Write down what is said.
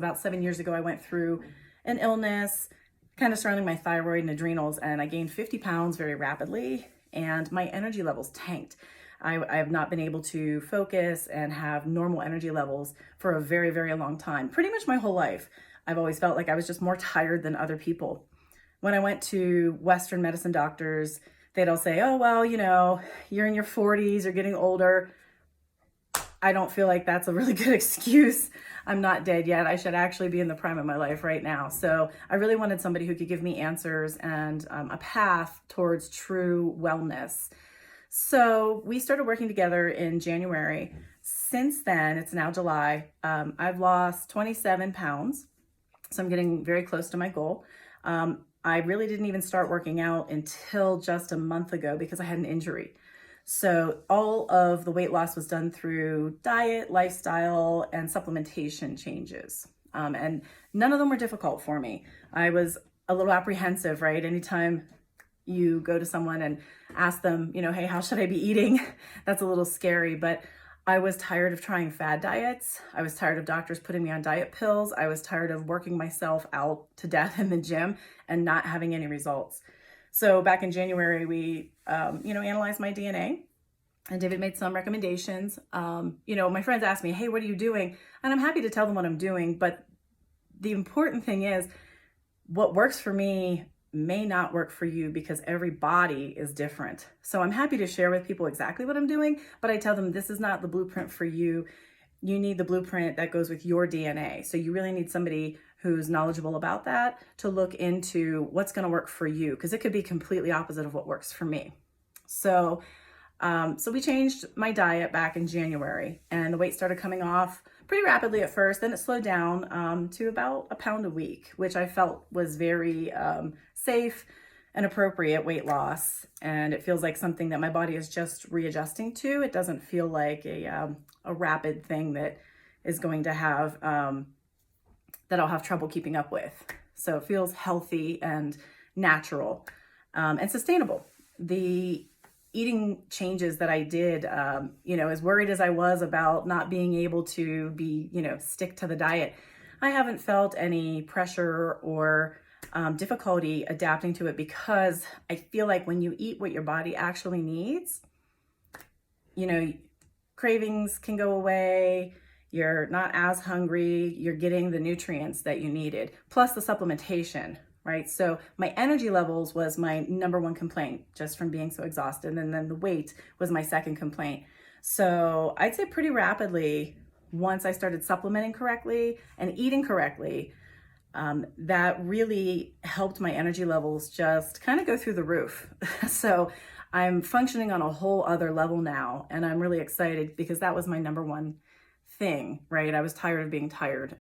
About 7 years ago, I went through an illness kind of surrounding my thyroid and adrenals, and I gained 50 pounds very rapidly, and my energy levels tanked. I have not been able to focus and have normal energy levels for a very, very long time. Pretty much my whole life, I've always felt like I was just more tired than other people. When I went to Western medicine doctors, they'd all say, oh, well, you're in your 40s, you're getting older. I don't feel like that's a really good excuse. I'm not dead yet. I should actually be in the prime of my life right now. So I really wanted somebody who could give me answers and a path towards true wellness. So we started working together in January. Since then, it's now July, I've lost 27 pounds. So I'm getting very close to my goal. I really didn't even start working out until just a month ago because I had an injury. So all of the weight loss was done through diet, lifestyle, and supplementation changes. And none of them were difficult for me. I was a little apprehensive, right? Anytime you go to someone and ask them, hey, how should I be eating? That's a little scary, but I was tired of trying fad diets. I was tired of doctors putting me on diet pills. I was tired of working myself out to death in the gym and not having any results. So back in January, we, analyzed my DNA, and David made some recommendations. My friends asked me, hey, what are you doing? And I'm happy to tell them what I'm doing. But the important thing is what works for me may not work for you because every body is different. So I'm happy to share with people exactly what I'm doing, but I tell them this is not the blueprint for you. You need the blueprint that goes with your DNA. So you really need somebody who's knowledgeable about that to look into what's going to work for you, because it could be completely opposite of what works for me. So we changed my diet back in January, and the weight started coming off pretty rapidly at first. Then it slowed down to about a pound a week, which I felt was very safe and appropriate weight loss. And it feels like something that my body is just readjusting to. It doesn't feel like a rapid thing that is going to have that I'll have trouble keeping up with. So it feels healthy and natural and sustainable. The eating changes that I did, as worried as I was about not being able to stick to the diet, I haven't felt any pressure or difficulty adapting to it, because I feel like when you eat what your body actually needs, cravings can go away. You're not as hungry. You're getting the nutrients that you needed, plus the supplementation, right? So my energy levels was my number one complaint, just from being so exhausted. And then the weight was my second complaint. So I'd say pretty rapidly, once I started supplementing correctly and eating correctly, that really helped my energy levels just kind of go through the roof. So I'm functioning on a whole other level now. And I'm really excited because that was my number one thing, right? I was tired of being tired.